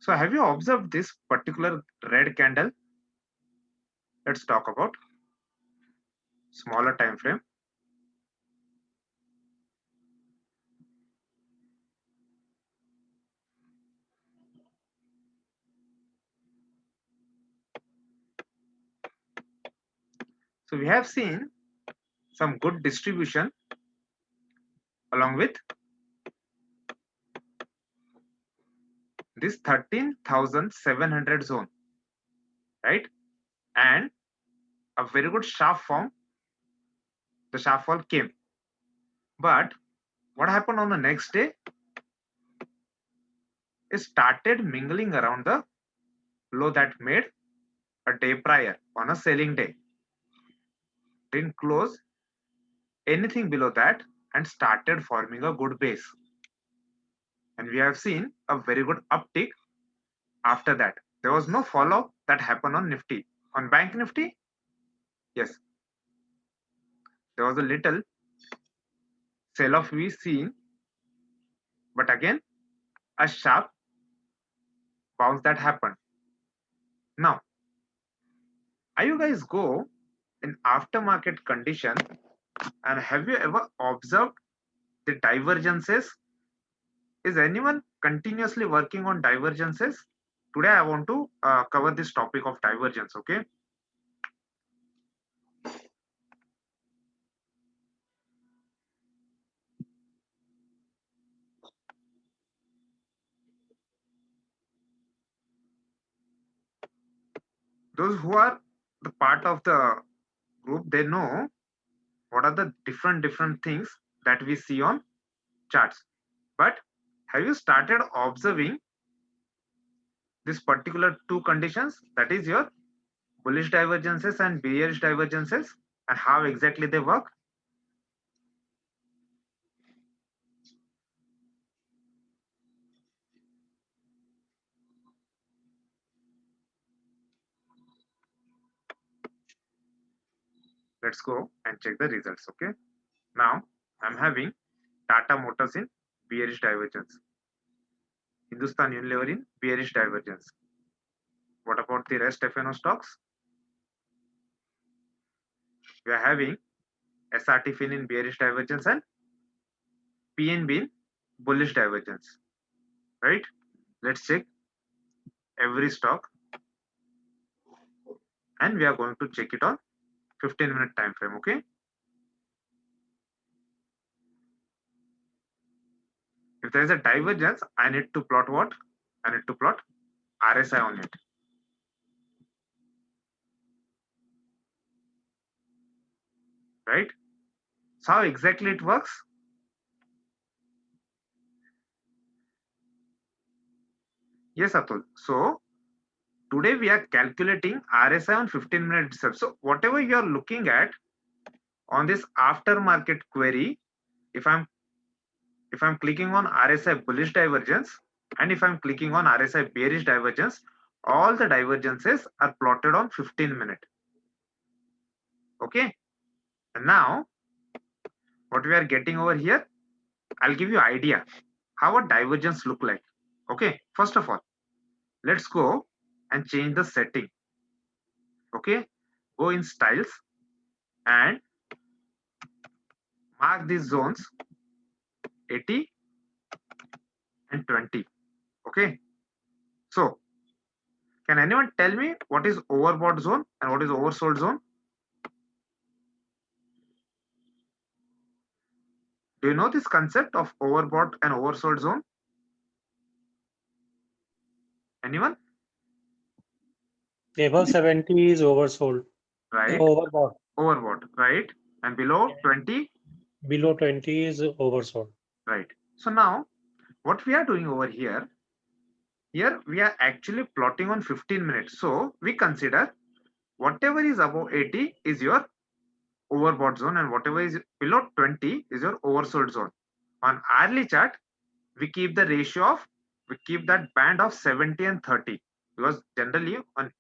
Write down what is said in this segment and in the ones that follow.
So have you observed this particular red candle? Let's talk about smaller time frame. So we have seen some good distribution along with this 13,700 zone, right? And a very good sharp form. The sharp fall came. But what happened on the next day? It started mingling around the low that made a day prior on a selling day. Didn't close anything below that and started forming a good base. And we have seen a very good uptick after that. There was no follow that happened on Nifty. On Bank Nifty, yes, there was a little sell-off we seen, but again, a sharp bounce that happened. Now, are you guys go in aftermarket condition and have you ever observed the divergences? Is anyone continuously working on divergences? Today I want to cover this topic of divergence, okay? Those who are the part of the group, they know what are the different things that we see on charts. But have you started observing this particular two conditions, that is your bullish divergences and bearish divergences, and how exactly they work? Let's go and check the results, okay? Now I'm having Tata Motors in bearish divergence, Hindustan Unilever in bearish divergence. What about the rest FNO stocks? We are having SRT Fin in bearish divergence and PNB in bullish divergence, right? Let's check every stock and we are going to check it on 15-minute time frame, okay? If there is a divergence, I need to plot what? I need to plot RSI on it. Right? So how exactly it works? Yes, Atul. So today we are calculating RSI on 15-minute itself. So whatever you are looking at on this aftermarket query, if I'm clicking on RSI bullish divergence and if I'm clicking on RSI bearish divergence, all the divergences are plotted on 15-minute. Okay. And now what we are getting over here, I'll give you idea how a divergence look like. Okay. First of all, let's go and change the setting. Okay. Go in styles and mark these zones 80 and 20. Okay. So can anyone tell me what is overbought zone and what is oversold zone? Do you know this concept of overbought and oversold zone? Anyone? Above 70 is oversold. Right. Overbought. Overbought, right? And below 20? Below 20 is oversold. Right. So now what we are doing over here, we are actually plotting on 15 minutes. So we consider whatever is above 80 is your overbought zone and whatever is below 20 is your oversold zone. On hourly chart, we keep the ratio of, we keep that band of 70 and 30 because generally on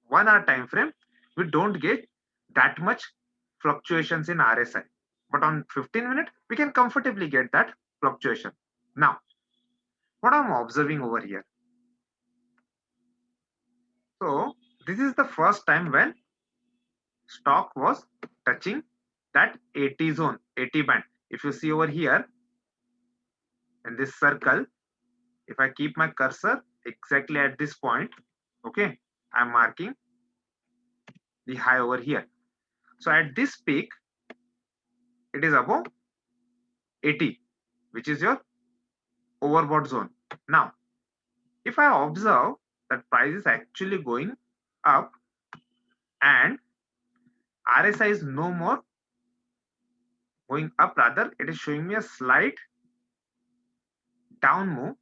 1 hour time frame, we don't get that much fluctuations in RSI. But on 15-minute, we can comfortably get that fluctuation. Now, what I'm observing over here, So this is the first time when stock was touching that 80 zone, 80 band. If you see over here in this circle, if I keep my cursor exactly at this point, okay, I'm marking the high over here. So at this peak, it is above 80, which is your overbought zone. Now, if I observe that price is actually going up and RSI is no more going up, rather it is showing me a slight down move,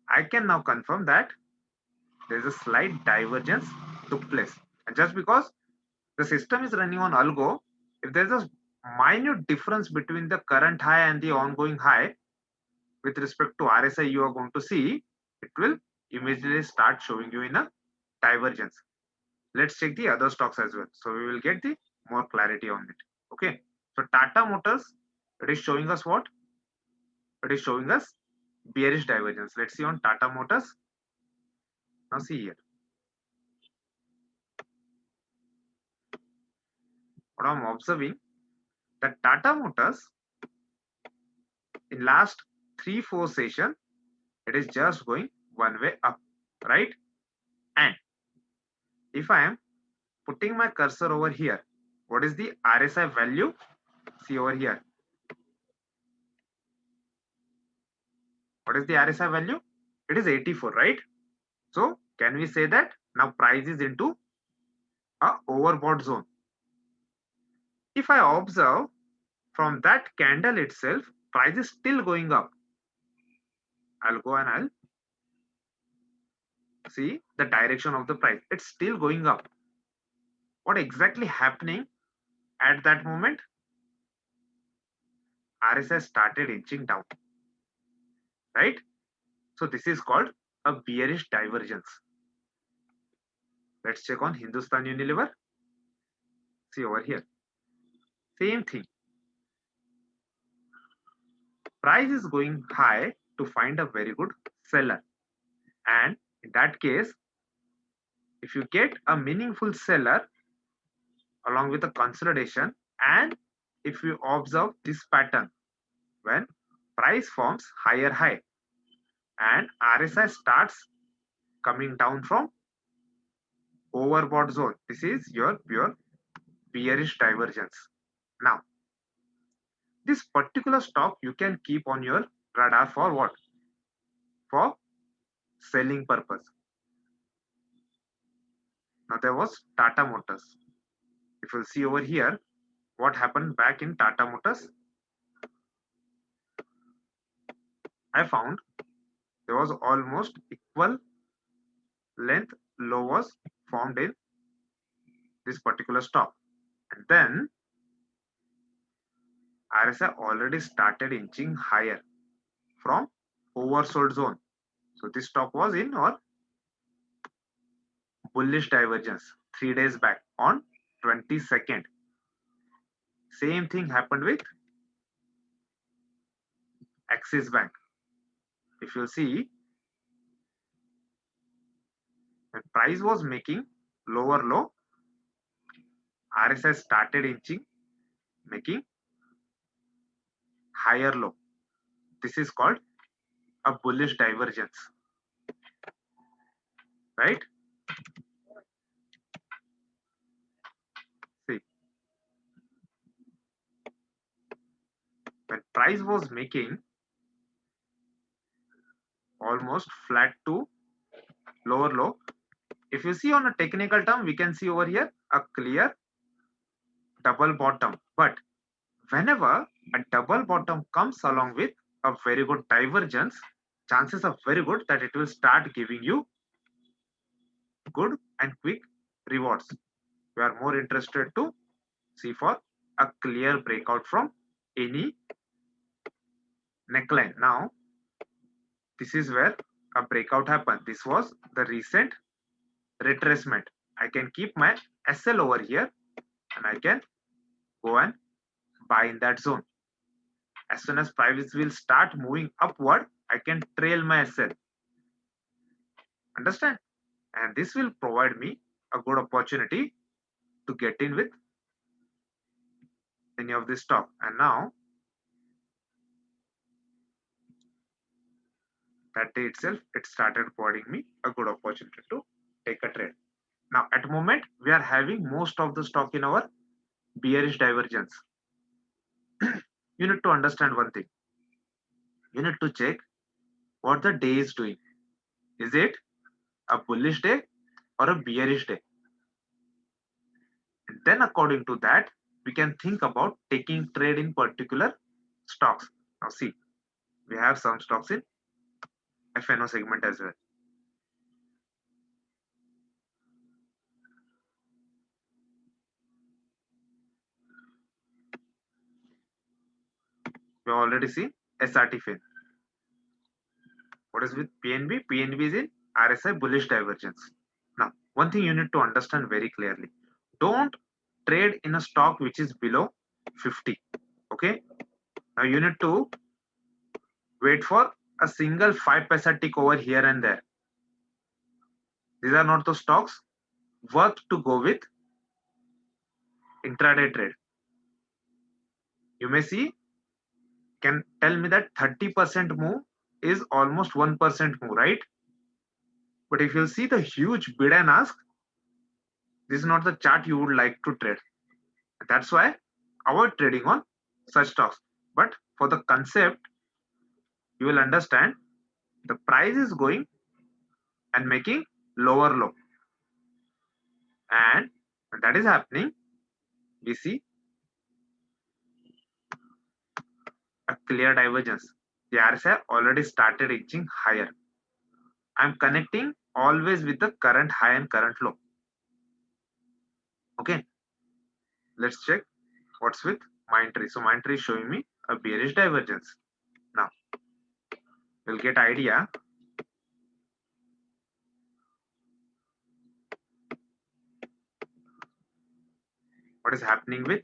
I can now confirm that there is a slight divergence took place. And just because the system is running on algo, if there is a minute difference between the current high and the ongoing high with respect to RSI, you are going to see it will immediately start showing you in a divergence. Let's check the other stocks as well. So we will get the more clarity on it. Okay. So Tata Motors, it is showing us what? It is showing us bearish divergence. Let's see on Tata Motors. Now see here. What I'm observing that Tata Motors in last 3-4 session, it is just going one way up, right? And if I am putting my cursor over here, what is the RSI value? See over here. What is the RSI value? It is 84, right? So can we say that now price is into a overbought zone? If I observe from that candle itself, price is still going up. I'll go and I'll see the direction of the price. It's still going up. What exactly happening at that moment? RSI started inching down, right? So this is called a bearish divergence. Let's check on Hindustan Unilever. See over here. Same thing. Price is going high to find a very good seller. And in that case, if you get a meaningful seller along with a consolidation, and if you observe this pattern, when price forms higher high and RSI starts coming down from overbought zone, this is your pure bearish divergence. Now, this particular stock you can keep on your radar for what? For selling purpose. Now there was Tata Motors. If you'll see over here, what happened back in Tata Motors, I found there was almost equal length low was formed in this particular stock. And then RSI already started inching higher from oversold zone. So this stock was in or bullish divergence 3 days back on 22nd. Same thing happened with Axis Bank. If you see, when price was making lower low, RSI started inching, making higher low. This is called a bullish divergence, right? See, when price was making almost flat to lower low, if you see on a technical term, we can see over here a clear double bottom. But whenever a double bottom comes along with a very good divergence, chances are very good that it will start giving you good and quick rewards. We are more interested to see for a clear breakout from any neckline. Now, this is where a breakout happened. This was the recent retracement. I can keep my SL over here and I can go and buy in that zone. As soon as price will start moving upward, I can trail my SL. Understand? and this will provide me a good opportunity to get in with any of this stock. And now that day itself, it started providing me a good opportunity to take a trade. Now at the moment, we are having most of the stock in our bearish divergence. You need to understand one thing. You need to check what the day is doing. Is it a bullish day or a bearish day? And then according to that, we can think about taking trade in particular stocks. Now see, we have some stocks in FNO segment as well. We already see SRT fin. What is with PNB? PNB is in RSI bullish divergence. Now, one thing you need to understand very clearly. Don't trade in a stock which is below 50. Okay. Now you need to wait for a single 5% tick over here and there. These are not the stocks worth to go with intraday trade. You may see, can tell me that 30% move is almost 1% move, right? But if you see the huge bid and ask, this is not the chart you would like to trade. That's why avoid trading on such stocks. But for the concept, you will understand the price is going and making lower low. And when that is happening, we see a clear divergence. The RSI already started inching higher. I'm connecting always with the current high and current low. Okay, let's check what's with Mindtree. So Mindtree is showing me a bearish divergence. Now we'll get idea what is happening with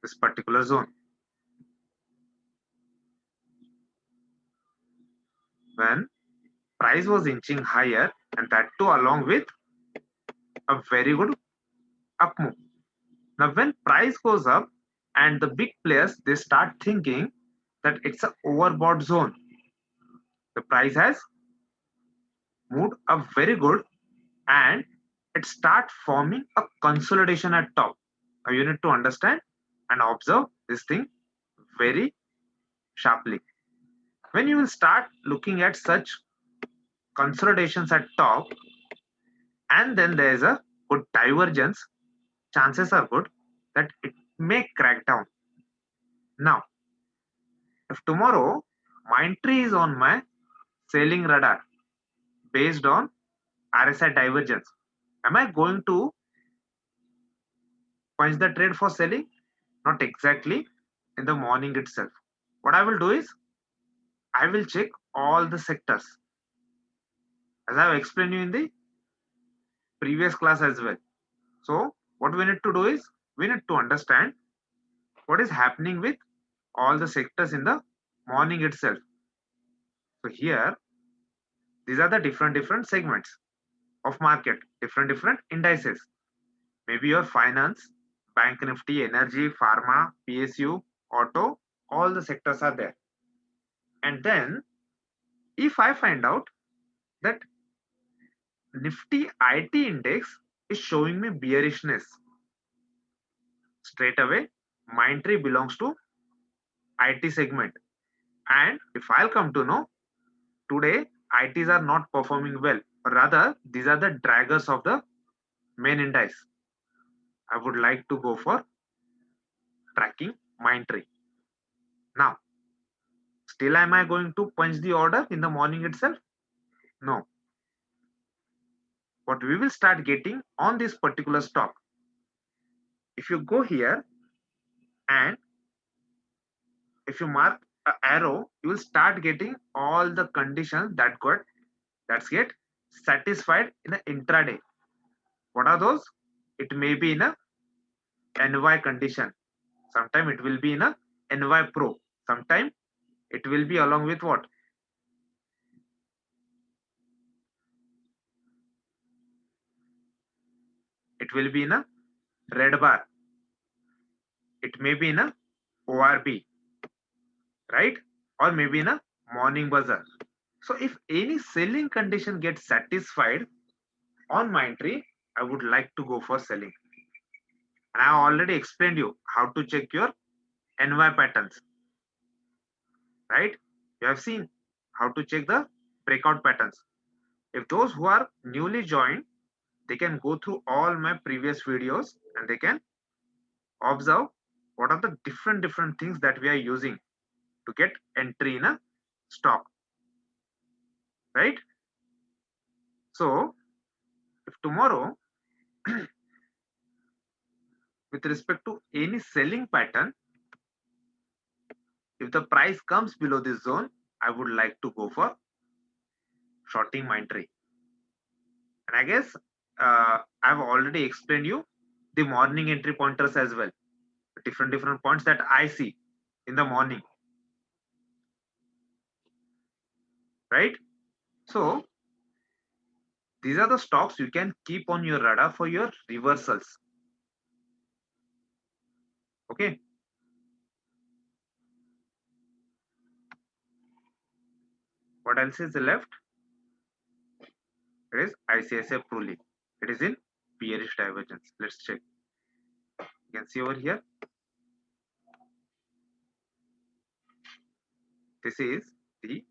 this particular zone. When price was inching higher, and that too along with a very good up move. Now when price goes up and the big players, they start thinking that it's an overbought zone. The price has moved up very good and it start forming a consolidation at top. Now you need to understand and observe this thing very sharply. When you will start looking at such consolidations at top and then there is a good divergence, chances are good that it may crack down. Now, if tomorrow Mindtree is on my selling radar based on RSI divergence, am I going to punch the trade for selling? Not exactly in the morning itself. What I will do is I will check all the sectors as I have explained you in the previous class as well. So what we need to do is we need to understand what is happening with all the sectors in the morning itself. So here these are the different segments of market, different indices. Maybe your finance, bank nifty, energy, pharma, PSU, auto, all the sectors are there. And then if I find out that Nifty IT index is showing me bearishness, straight away Mindtree belongs to IT segment. And if I'll come to know today ITs are not performing well, or rather these are the draggers of the main index, I would like to go for tracking Mindtree. Now, still am I going to punch the order in the morning itself? No. What we will start getting on this particular stock, if you go here and if you mark an arrow, you will start getting all the conditions that get satisfied in the intraday. What are those? It may be in a NY condition. Sometime it will be in a NY Pro. Sometime it will be along with what? it will be in a red bar. It may be in a ORB, right? Or maybe in a morning buzzer. So if any selling condition gets satisfied on my entry, I would like to go for selling. And I already explained you how to check your NY patterns, right? You have seen how to check the breakout patterns. If those who are newly joined, they can go through all my previous videos and they can observe what are the different things that we are using to get entry in a stock, right? So if tomorrow with respect to any selling pattern, if the price comes below this zone, I would like to go for shorting my entry. And I guess I've already explained you the morning entry pointers as well, different points that I see in the morning, right? So these are the stocks you can keep on your radar for your reversals. Okay. What else is left? It is ICICI Pruli. It is in bearish divergence. Let's check. You can see over here. This is the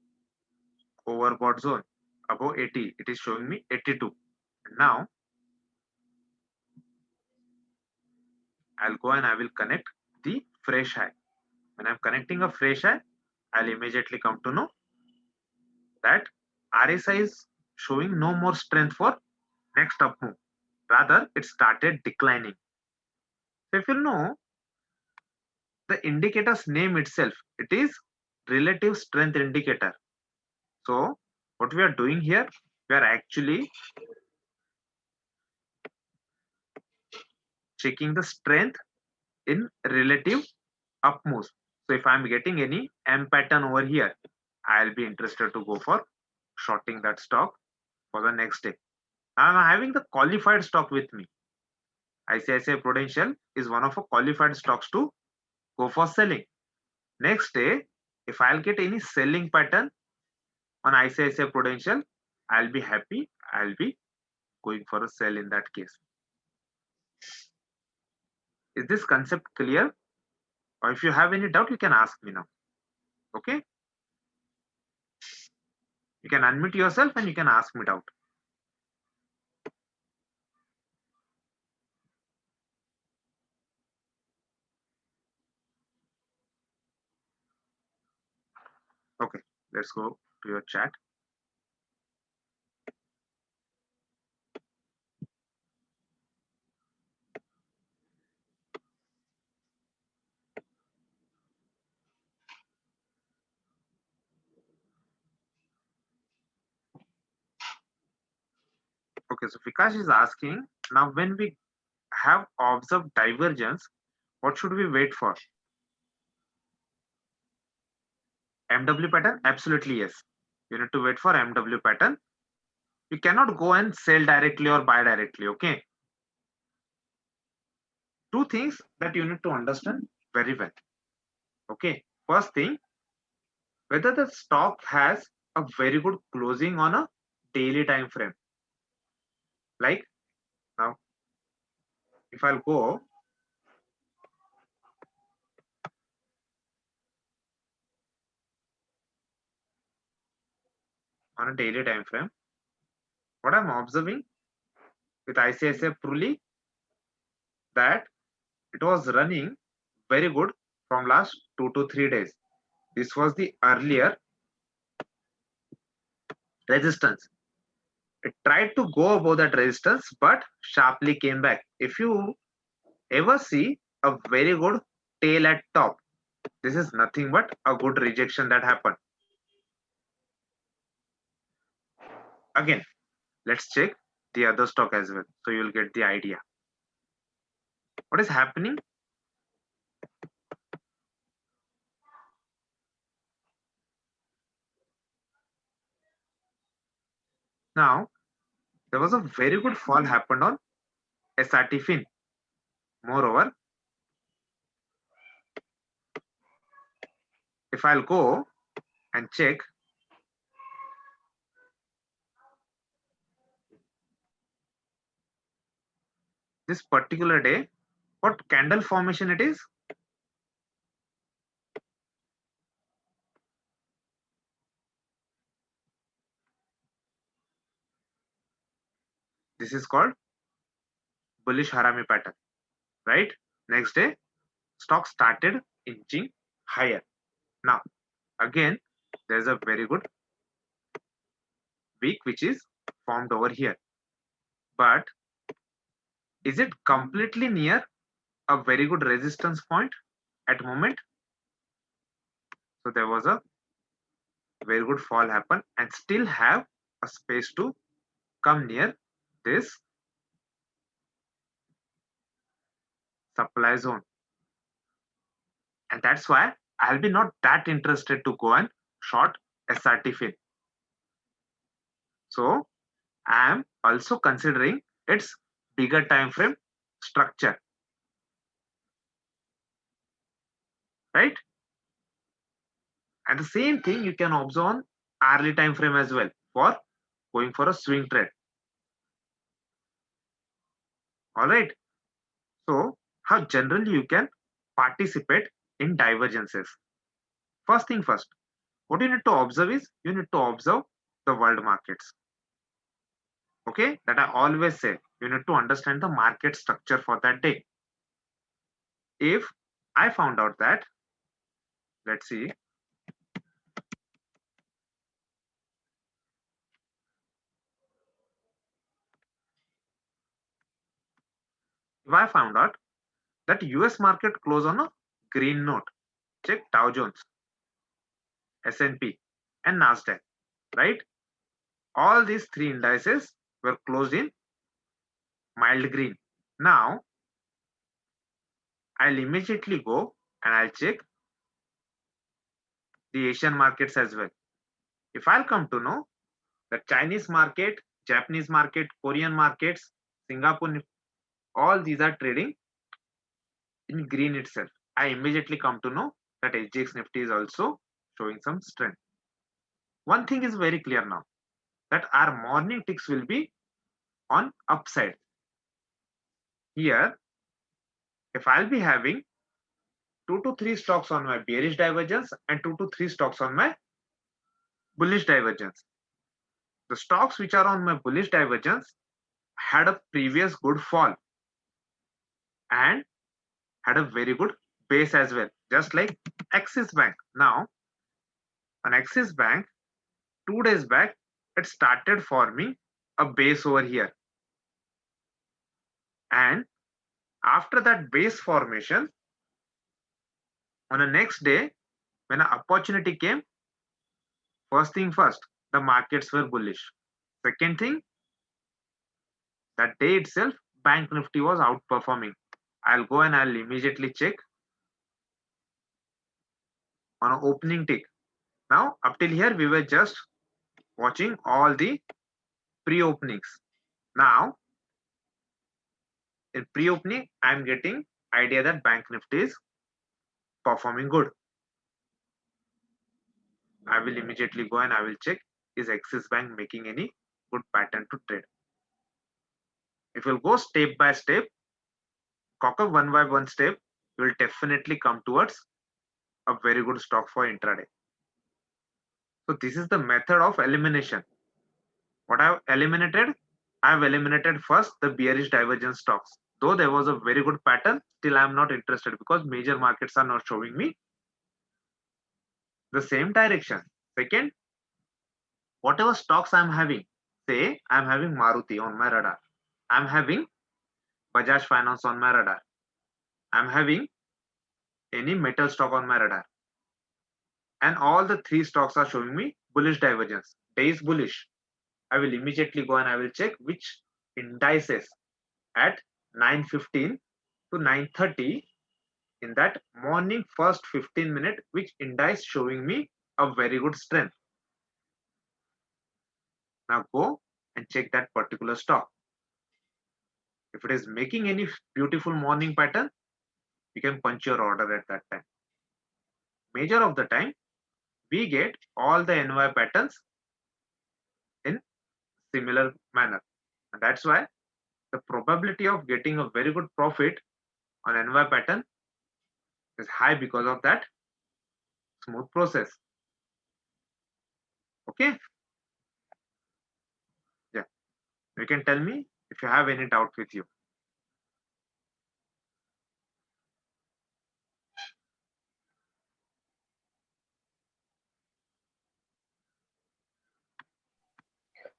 overbought zone above 80. It is showing me 82. And now I'll go and I will connect the fresh high. When I'm connecting a fresh high, I'll immediately come to know that RSI is showing no more strength for next up move. Rather, it started declining. So if you know the indicator's name itself, it is relative strength indicator. So what we are doing here, we are actually checking the strength in relative up moves. So if I'm getting any M pattern over here, I'll be interested to go for shorting that stock for the next day. I'm having the qualified stock with me. ICICI Prudential is one of a qualified stocks to go for selling. Next day, if I'll get any selling pattern on ICICI Prudential, I'll be happy. I'll be going for a sell in that case. Is this concept clear? Or if you have any doubt, you can ask me now. Okay? You can unmute yourself and you can ask me doubt. Okay, let's go to your chat. Okay, so Vikash is asking, now when we have observed divergence, what should we wait for? MW pattern? Absolutely yes. You need to wait for MW pattern. You cannot go and sell directly or buy directly, okay? Two things that you need to understand very well. Okay, first thing, whether the stock has a very good closing on a daily time frame. Like now, if I'll go on a daily time frame, what I'm observing with ICICI Pruli that it was running very good from last 2 to 3 days. This was the earlier resistance. It tried to go above that resistance but sharply came back. If you ever see a very good tail at top, this is nothing but a good rejection that happened. Again, let's check the other stock as well, so you'll get the idea. What is happening? Now, there was a very good fall happened on SRT fin. Moreover, if I'll go and check this particular day, what candle formation it is? This is called bullish harami pattern, right? Next day, stock started inching higher. Now, again, there's a very good wick which is formed over here. But is it completely near a very good resistance point at moment? So there was a very good fall happen and still have a space to come near this supply zone. And that's why I'll be not that interested to go and short SRT fin. So I am also considering its bigger time frame structure, right? And the same thing you can observe on hourly time frame as well for going for a swing trade. All right. So how generally you can participate in divergences? First thing first, what you need to observe is you need to observe the world markets. Okay, that I always say, you need to understand the market structure for that day. If I found out that, let's see, if I found out that US market close on a green note, check Dow Jones, S&P and Nasdaq, right? All these three indices were closed in mild green. Now I'll immediately go and I'll check the Asian markets as well. If I'll come to know the Chinese market, Japanese market, Korean markets, Singapore, all these are trading in green itself, I immediately come to know that SGX Nifty is also showing some strength. One thing is very clear now, that our morning ticks will be on upside. Here, if I'll be having 2 to 3 stocks on my bearish divergence and 2 to 3 stocks on my bullish divergence. The stocks which are on my bullish divergence had a previous good fall and had a very good base as well, just like Axis Bank. Now, on Axis Bank, 2 days back, it started forming a base over here. And after that base formation, on the next day, when an opportunity came, first thing first, the markets were bullish. Second thing, that day itself, Bank Nifty was outperforming. I'll go and I'll immediately check on an opening tick. Now, up till here, we were just watching all the pre-openings. Now, in pre-opening, I'm getting idea that Bank Nifty is performing good. I will immediately go and I will check, is Axis Bank making any good pattern to trade? If you'll go step by step, cock up one by one step, you will definitely come towards a very good stock for intraday. So this is the method of elimination. What I've eliminated? I've eliminated first the bearish divergence stocks. Though there was a very good pattern, still I'm not interested because major markets are not showing me the same direction. Second, whatever stocks I'm having, say I'm having Maruti on my radar, I'm having Bajaj Finance on my radar, I'm having any metal stock on my radar, and all the three stocks are showing me bullish divergence. Day is bullish. I will immediately go and I will check which indices at 9:15 to 9:30 in that morning first 15 minute, which index showing me a very good strength. Now go and check that particular stock. If it is making any beautiful morning pattern, you can punch your order at that time. Major of the time, we get all the NY patterns in similar manner. And that's why the probability of getting a very good profit on NY pattern is high because of that smooth process. Okay. Yeah. You can tell me if you have any doubt with you.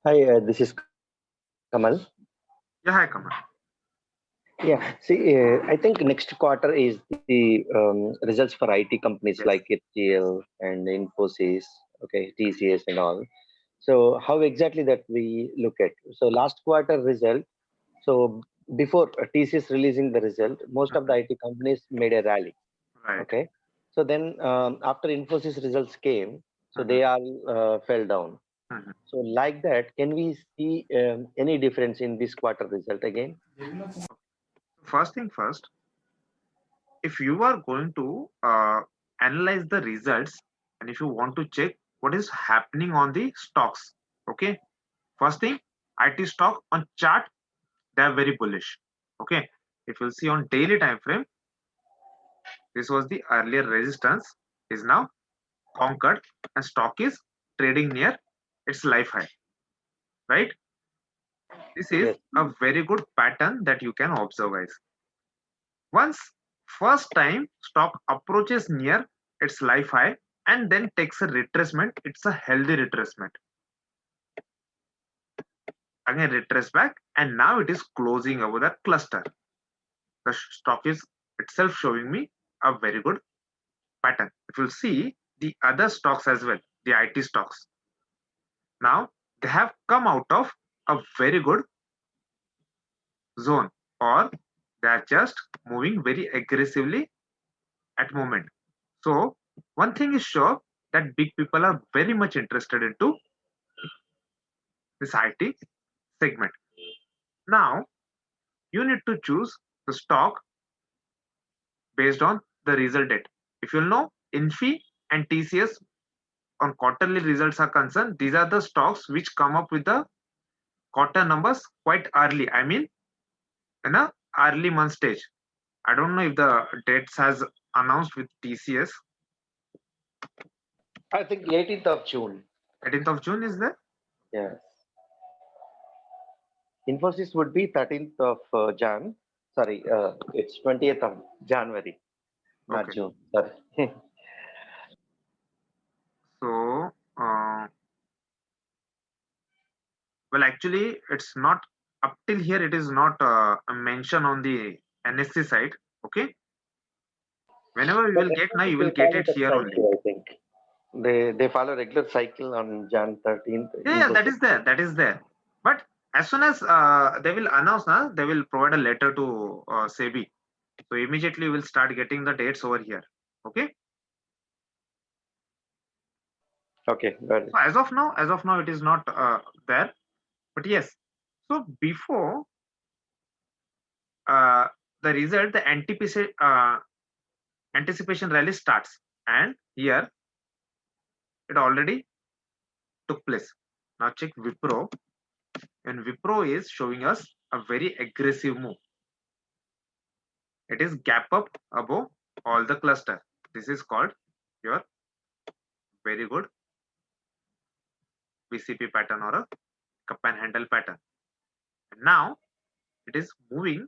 Hi, this is Kamal. Yeah, hi, Kamal. Yeah, see, I think next quarter is the results for IT companies Yes. like HCL and Infosys, okay, TCS and all. So how exactly that we look at? So last quarter result. So before TCS releasing the result, most of the IT companies made a rally. Right. Okay. So then after Infosys results came, so Mhm. they all fell down. Mhm. So like that, can we see any difference in this quarter result again? First thing first, if you are going to analyze the results and if you want to check what is happening on the stocks, okay, first thing, IT stock on chart, they are very bullish. Okay, if you'll see on daily time frame, this was the earlier resistance, is now conquered, and stock is trading near its life high, right? This is Yes. a very good pattern that you can observe, guys. Once first time stock approaches near its life high and then takes a retracement, it's a healthy retracement. Again retrace back, and now it is closing over the cluster. The stock is itself showing me a very good pattern. If you see the other stocks as well, the IT stocks, now they have come out of a very good zone, or they are just moving very aggressively at moment. So one thing is sure, that big people are very much interested into this IT segment. Now you need to choose the stock based on the result date. If you know Infi and TCS on quarterly results are concerned, these are the stocks which come up with the quarter numbers quite early. I mean, in a early month stage. I don't know if the dates has announced with TCS. I think 18th of June. 18th of June is there? Yes. Infosys would be 13th of Jan. Sorry, it's 20th of January, not Okay. June. Sorry. So, well, actually, it's not up till here. It is not mentioned on the NSC side. Okay. Whenever you But will get now, you will they get follow it that here only. cycle, I think. They follow regular cycle on Jan 13th. Yeah, that Infosys. is there. That is there. But as soon as they will announce, now they will provide a letter to SEBI. So immediately we'll start getting the dates over here. Okay. Okay, got it. So as of now, it is not there. But yes. So before uh, the result, the anticipation rally starts, and here it already took place. Now check Wipro, and Wipro is showing us a very aggressive move. It is gap up above all the cluster. This is called your very good VCP pattern or a cup and handle pattern. And now it is moving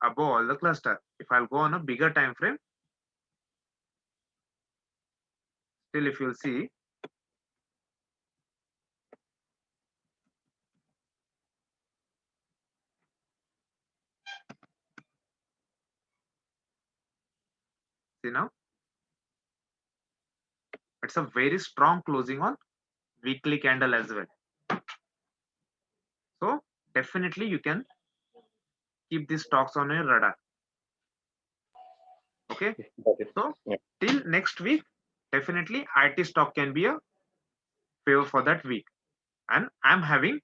above all the cluster. If I'll go on a bigger time frame, still if you'll see, see now, it's a very strong closing on weekly candle as well. So definitely you can keep these stocks on your radar. Okay. Got it. So Yeah. till next week, definitely IT stock can be a favor for that week. And I'm having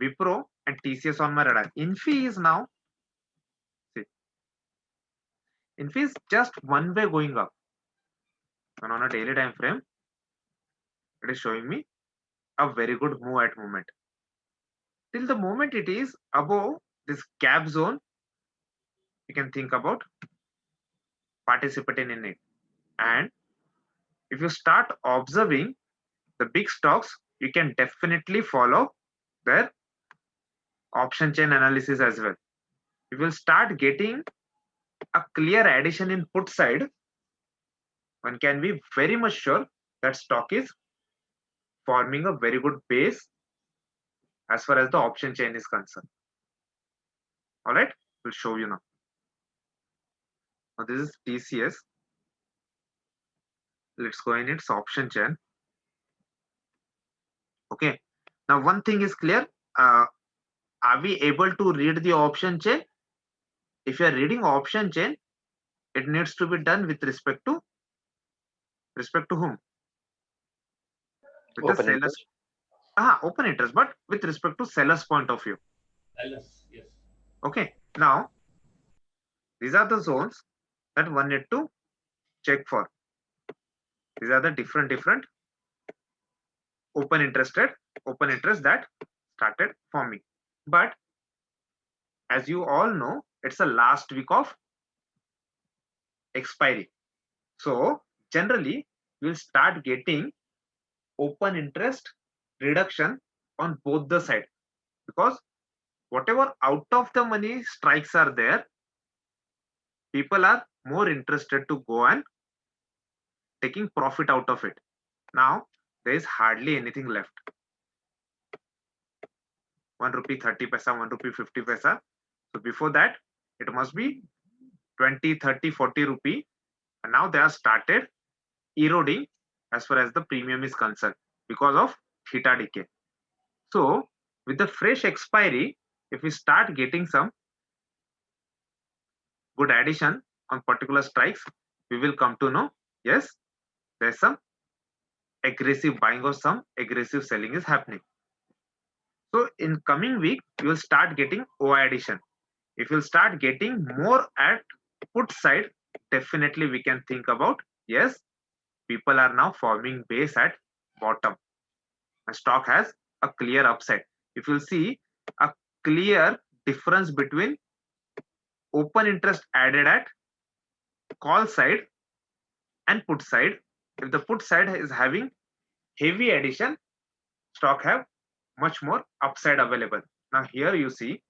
Wipro and TCS on my radar. Infi is now, see, Infi is just one way going up, and on a daily time frame, it is showing me a very good move at moment. Till the moment it is above this gap zone, you can think about participating in it. And if you start observing the big stocks, you can definitely follow their option chain analysis as well. You will start getting a clear addition in put side. One can be very much sure that stock is forming a very good base as far as the option chain is concerned. All right, we'll show you now. Now this is TCS. Let's go in its option chain. Okay. Now one thing is clear. Are we able to read the option chain? If you are reading option chain, it needs to be done with respect to whom? With Open the sellers. interest. Open interest, but with respect to seller's point of view. Sellers, yes. Okay. Now these are the zones that one need to check for. These are the different open interest that started forming. But as you all know, it's the last week of expiry. So generally, we'll start getting open interest reduction on both the side, because whatever out of the money strikes are there, people are more interested to go and taking profit out of it. Now there is hardly anything left. 1 rupee 30 paisa, 1 rupee 50 paisa. So before that, it must be 20, 30, 40 rupee. And now they have started eroding as far as the premium is concerned because of theta decay. So with the fresh expiry, if we start getting some good addition on particular strikes, we will come to know, yes, there's some aggressive buying or some aggressive selling is happening. So in coming week, you will start getting OI addition. If you'll start getting more at put side, definitely we can think about, yes, people are now forming base at bottom. The stock has a clear upside. If you'll see a clear difference between open interest added at call side and put side. If the put side is having heavy addition, stock have much more upside available. Now here you see,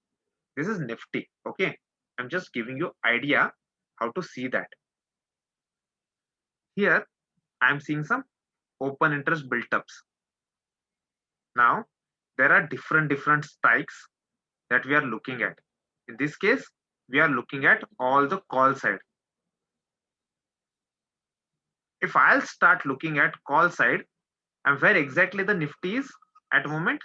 this is Nifty. Okay, I'm just giving you idea how to see that. Here I'm seeing some open interest build-ups. Now there are different strikes that we are looking at. In this case, we are looking at all the call side. If I'll start looking at call side, and where exactly the Nifty is at the moment,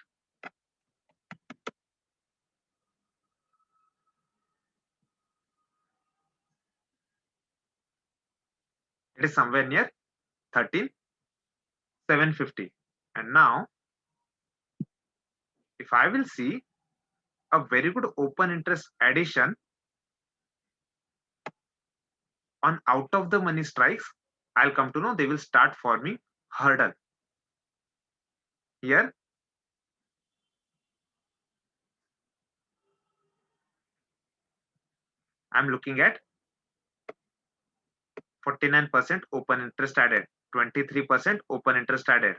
it is somewhere near 13,750. And now if I will see a very good open interest addition on out of the money strikes, I'll come to know they will start forming hurdle. Here I'm looking at 49% open interest added, 23% open interest added.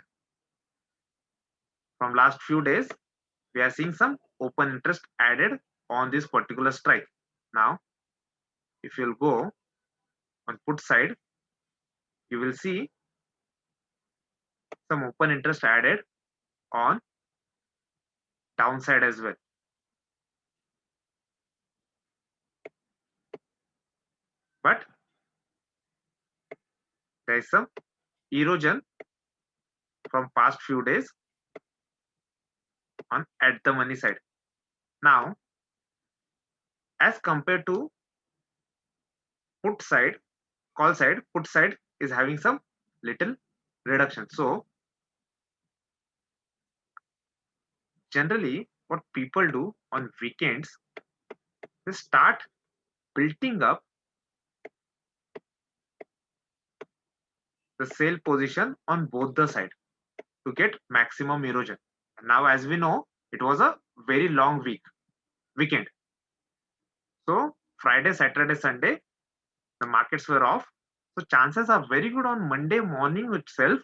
From last few days, we are seeing some open interest added on this particular strike. Now, if you'll go on put side, you will see some open interest added on downside as well. But there is some erosion from past few days on at the money side. Now, as compared to put side, call side, put side is having some little reduction. So generally what people do on weekends, they start building up the sell position on both the side to get maximum erosion. And now, as we know, it was a very long weekend. So Friday, Saturday, Sunday, the markets were off. So chances are very good on Monday morning itself,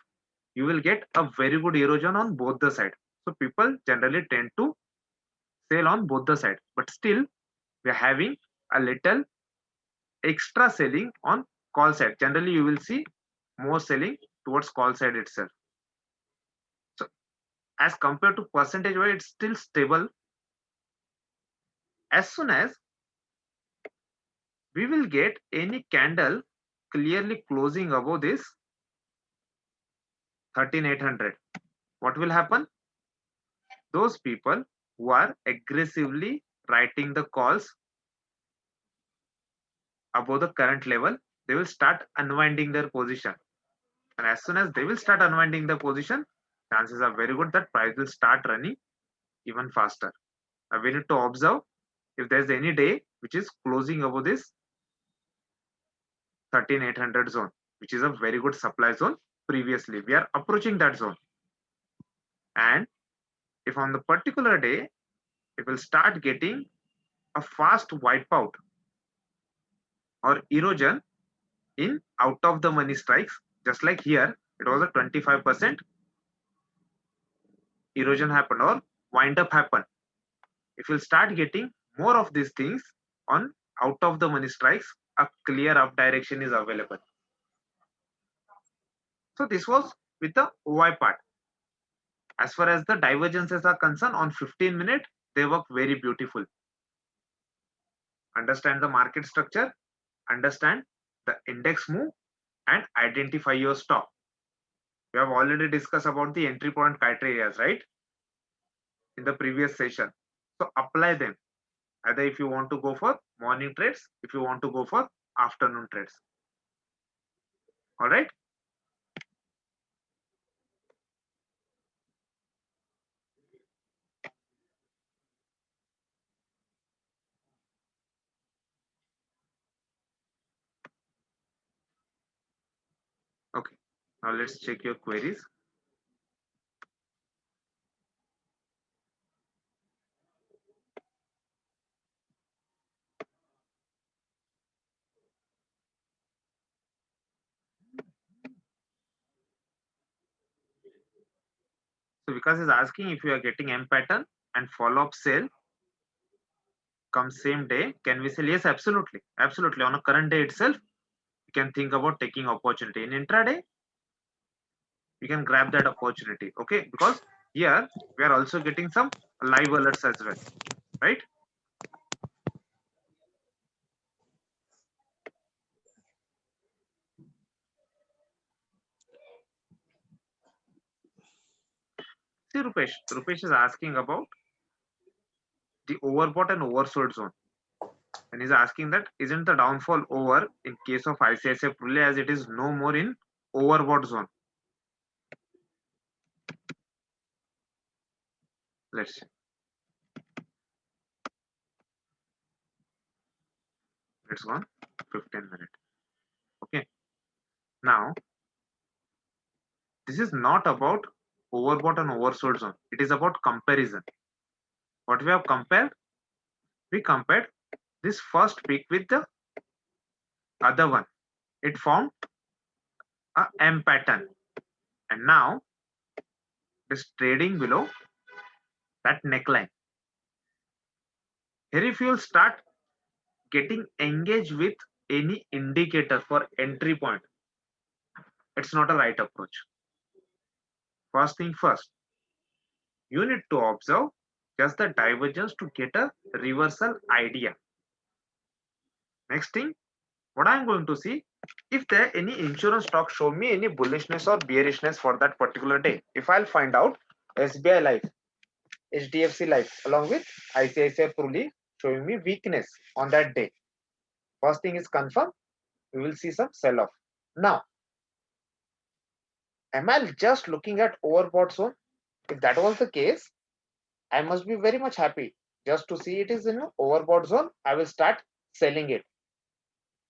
you will get a very good erosion on both the sides. So people generally tend to sell on both the sides, but still we are having a little extra selling on call side. Generally, you will see more selling towards call side itself. So as compared to percentage wise, it's still stable. As soon as we will get any candle clearly closing above this 13,800, what will happen? Those people who are aggressively writing the calls above the current level, they will start unwinding their position. And as soon as they will start unwinding the position, chances are very good that price will start running even faster. Now we need to observe if there's any day which is closing above this 13,800 zone, which is a very good supply zone. Previously, we are approaching that zone. And if on the particular day, it will start getting a fast wipeout or erosion in out of the money strikes, just like here, it was a 25% erosion happened or wind up happened. If you'll start getting more of these things on out of the money strikes, a clear up direction is available. So this was with the OI part. As far as the divergences are concerned, on 15-minute, they work very beautiful. Understand the market structure, understand the index move, and identify your stop. We have already discussed about the entry point criteria, right? In the previous session. So apply them. Either if you want to go for morning trades, if you want to go for afternoon trades. All right. Okay. Now let's check your queries. So Vikas is asking if you are getting M pattern and follow-up sale come same day, can we sell? Yes, absolutely. Absolutely. On a current day itself, you can think about taking opportunity. In intraday, you can grab that opportunity. Okay, because here we are also getting some live alerts as well, right? See, Rupesh is asking about the overbought and oversold zone. And he's asking that isn't the downfall over in case of ICICI Prule as it is no more in overbought zone. Let's see. Let's go on 15-minute. Okay. Now, this is not about overbought and oversold zone. It is about comparison. What we have compared? We compared this first peak with the other one. It formed a M pattern. And now it is trading below that neckline. Here if you will start getting engaged with any indicator for entry point, it's not a right approach. First thing first, you need to observe just the divergence to get a reversal idea. Next thing, what I'm going to see, if there any insurance stock show me any bullishness or bearishness for that particular day. If I'll find out SBI Life, HDFC Life along with ICICI Pruli showing me weakness on that day. First thing is confirmed, we will see some sell off. Now, am I just looking at overbought zone? If that was the case, I must be very much happy. Just to see it is in overbought zone, I will start selling it.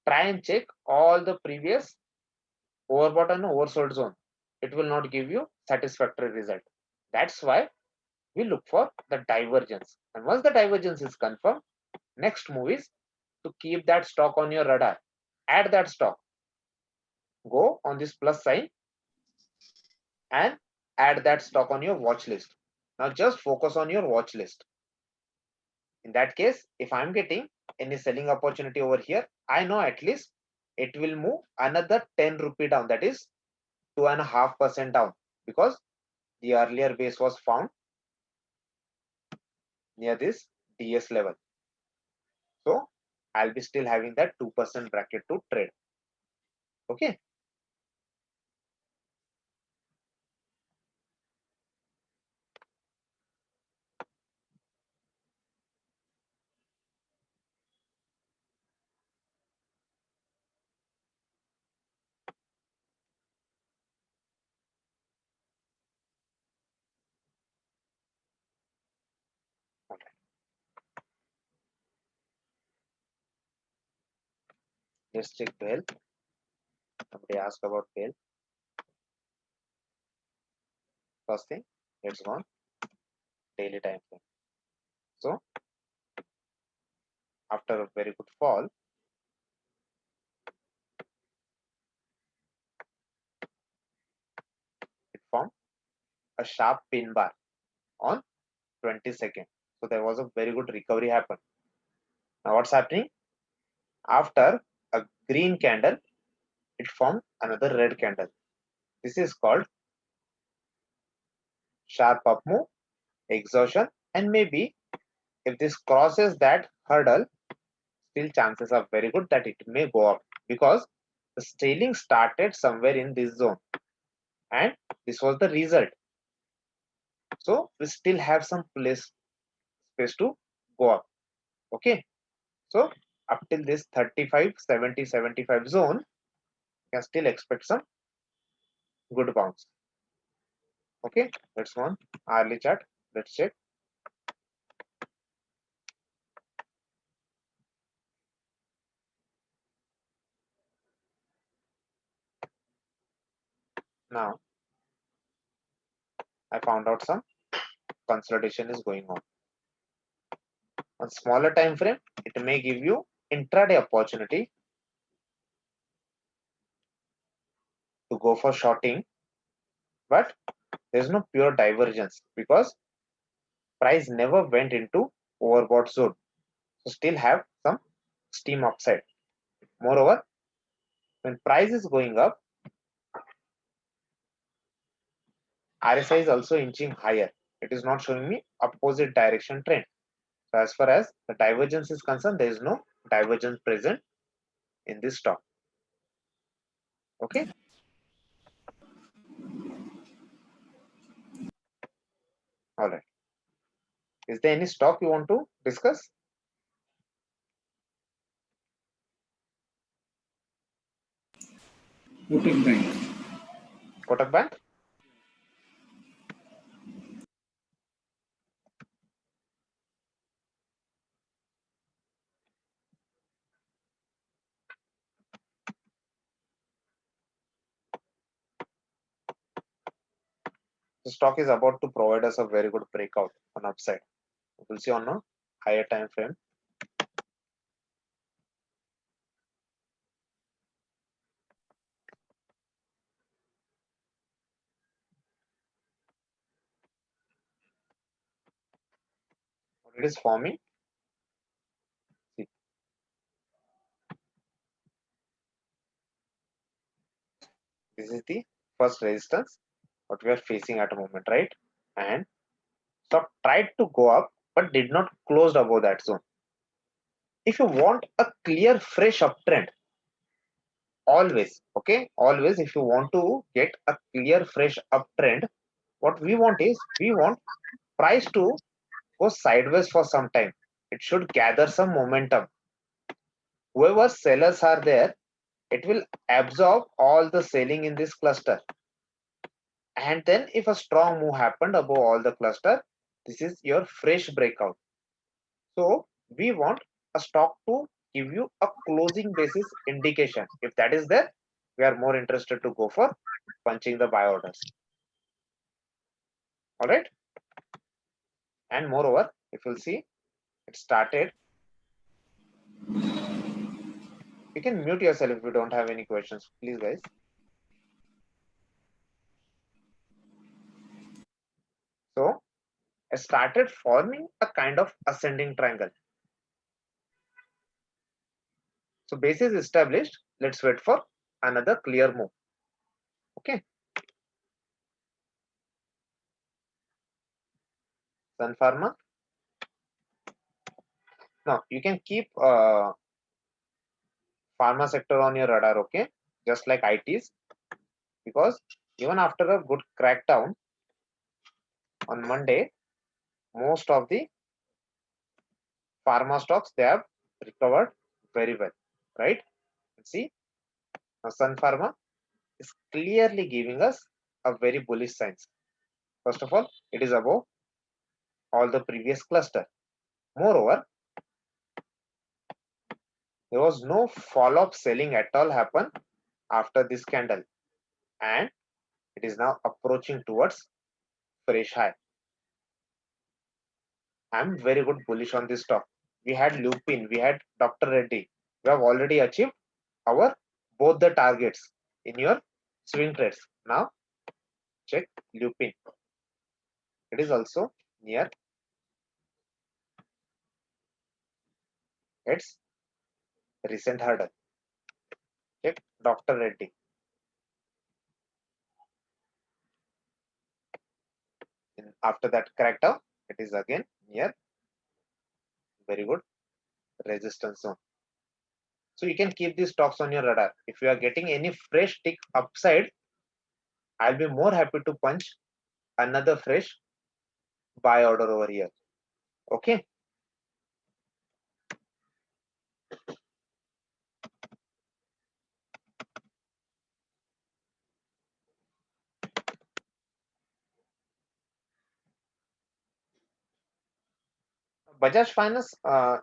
Try and check all the previous overbought and oversold zone. It will not give you satisfactory result. That's why we look for the divergence. And once the divergence is confirmed, next move is to keep that stock on your radar. Add that stock. Go on this plus sign and add that stock on your watch list. Now just focus on your watch list. In that case, if I'm getting any selling opportunity over here, I know at least it will move another 10 rupee down, that is 2.5% down, because the earlier base was found near this DS level. So I'll be still having that 2% bracket to trade. Okay. Let's check Bell. Somebody asked about Bell. First thing, let's go on daily time frame. So after a very good fall, it formed a sharp pin bar on 22nd. So there was a very good recovery happen. Now what's happening? After a green candle, it formed another red candle. This is called sharp up move, exhaustion, and maybe if this crosses that hurdle, still chances are very good that it may go up, because the scaling started somewhere in this zone and this was the result. So we still have some space to go up. Okay, so up till this 35, 70, 75 zone, you can still expect some good bounce. Okay, let's go on hourly chart. Let's check. Now I found out some consolidation is going on. On smaller time frame, it may give you intraday opportunity to go for shorting, but there's no pure divergence because price never went into overbought zone. So still have some steam upside. Moreover, when price is going up, RSI is also inching higher. It is not showing me opposite direction trend. So as far as the divergence is concerned, there is no divergence present in this stock. Okay. All right. Is there any stock you want to discuss? Kotak Bank. Kotak Bank? The stock is about to provide us a very good breakout on upside. We'll see on a higher time frame. What it is forming. See. This is the first resistance what we are facing at the moment, right? And stock tried to go up but did not close above that zone. If you want a clear fresh uptrend, always, okay, always if you want to get a clear fresh uptrend, what we want is we want price to go sideways for some time. It should gather some momentum. Whoever sellers are there, it will absorb all the selling in this cluster. And then if a strong move happened above all the cluster, This is your fresh breakout. So we want a stock to give you a closing basis indication. If that is there, we are more interested to go for punching the buy orders. All right. And moreover, if you'll see, it started. You can mute yourself if you don't have any questions, please, guys. So it started forming a kind of ascending triangle. So base is established. Let's wait for another clear move. Okay. Sun Pharma. Now you can keep pharma sector on your radar. Okay, just like ITs, because even after a good crackdown on Monday, most of the pharma stocks, they have recovered very well, right? See, now Sun Pharma is clearly giving us a very bullish signs. First of all, it is above all the previous cluster. Moreover, there was no follow-up selling at all happen after this candle, and it is now approaching towards fresh high. I'm very good bullish on this stock. We had Lupin, we had Dr. Reddy. We have already achieved our both the targets in your swing trades. Now check Lupin. It is also near its recent hurdle. Check Dr. Reddy. And after that crackdown, it is again near very good resistance zone. So you can keep these stocks on your radar. If you are getting any fresh tick upside, I'll be more happy to punch another fresh buy order over here. Okay. Bajaj Finance,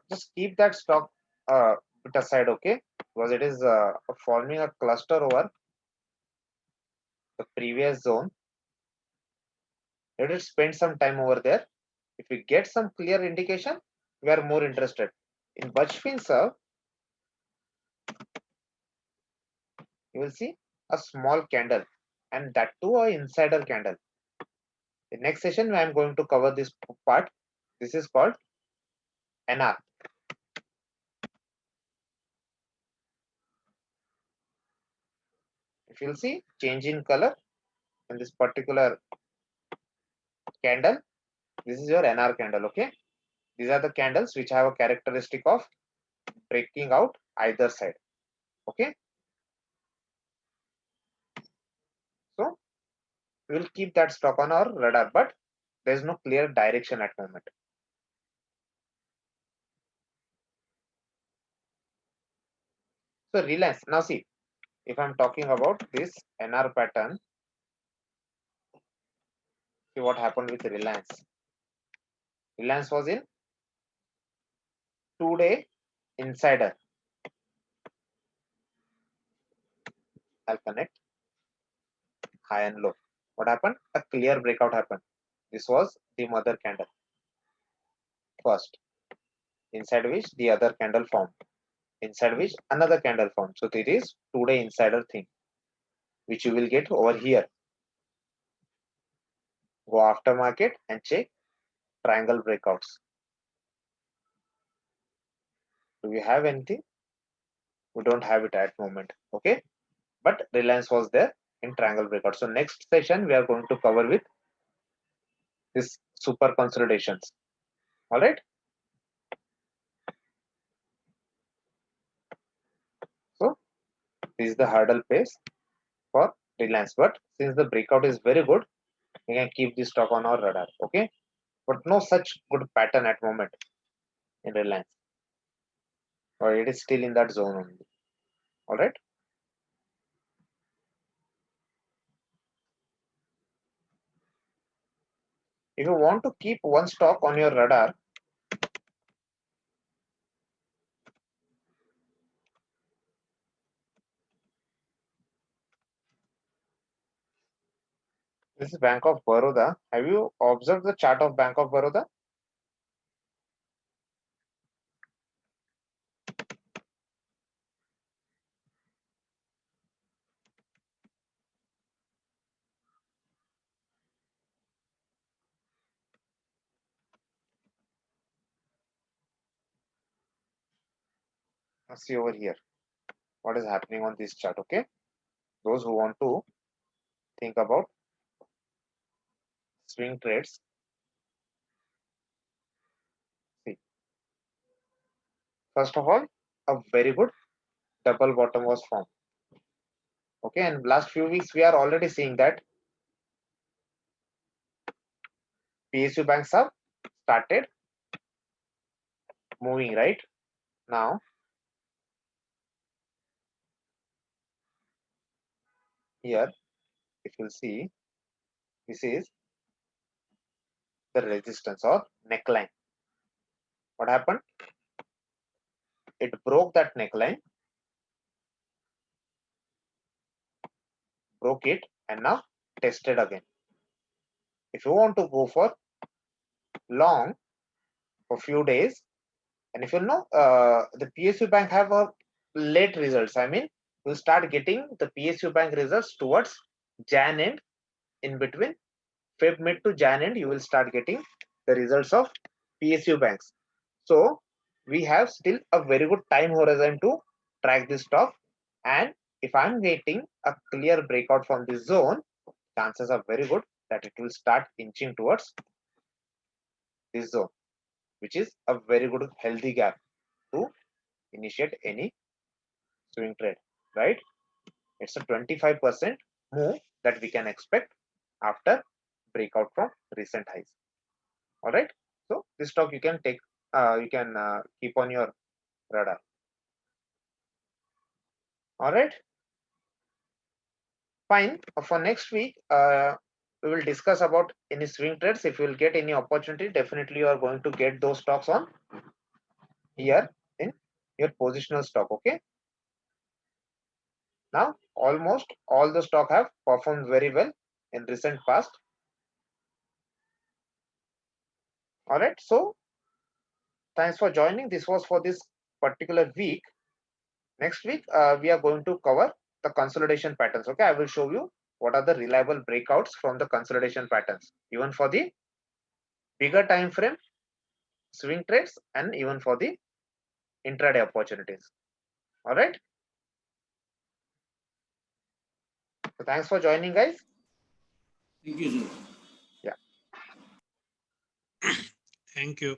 just keep that stock bit aside, okay? Because it is forming a cluster over the previous zone. Let it spend some time over there. If we get some clear indication, we are more interested. In Bajaj Finserv, you will see a small candle, and that too a insider candle. The next session, I am going to cover this part. This is called NR. If you'll see change in color in this particular candle, this is your NR candle. Okay, these are the candles which have a characteristic of breaking out either side. Okay, so we will keep that stock on our radar, but there is no clear direction at moment. So Reliance, now see, if I'm talking about this NR pattern, see what happened with Reliance. Reliance was in 2-day insider. I'll connect high and low. What happened? A clear breakout happened. This was the mother candle first, inside which the other candle formed, inside which another candle formed. So it is 2-day insider thing, which you will get over here. Go after market and check triangle breakouts. Do we have anything? We don't have it at moment. Okay, but Reliance was there in triangle breakout. So next session we are going to cover with this super consolidations. All right. So this is the hurdle pace for Reliance. But since the breakout is very good, we can keep this stock on our radar. Okay, but no such good pattern at moment in Reliance, or it is still in that zone only. All right. If you want to keep one stock on your radar, this is Bank of Baroda. Have you observed the chart of Bank of Baroda? Let's see over here what is happening on this chart. Okay, those who want to think about swing trades, see, first of all, a very good double bottom was formed. Okay, and last few weeks we are already seeing that PSU banks have started moving right now. Here, if you see, this is the resistance or neckline. What happened? It broke that neckline, broke it, and now tested again. If you want to go for long for few days, and if you know the PSU bank have a late results, I mean, you start getting the PSU bank results towards Jan end. In between Feb mid to Jan end, you will start getting the results of PSU banks. So we have still a very good time horizon to track this stock. And if I'm getting a clear breakout from this zone, chances are very good that it will start inching towards this zone, which is a very good healthy gap to initiate any swing trade, right? It's a 25% move that we can expect after breakout from recent highs. All right. So this stock you can take, you can keep on your radar. All right. Fine. For next week, we will discuss about any swing trades. If you will get any opportunity, definitely you are going to get those stocks on here in your positional stock. Okay. Now, almost all the stock have performed very well in recent past. All right. So thanks for joining. This was for this particular week. Next week, we are going to cover the consolidation patterns. Okay. I will show you what are the reliable breakouts from the consolidation patterns, even for the bigger time frame swing trades and even for the intraday opportunities. All right. So thanks for joining, guys. Thank you, sir. Yeah. Thank you.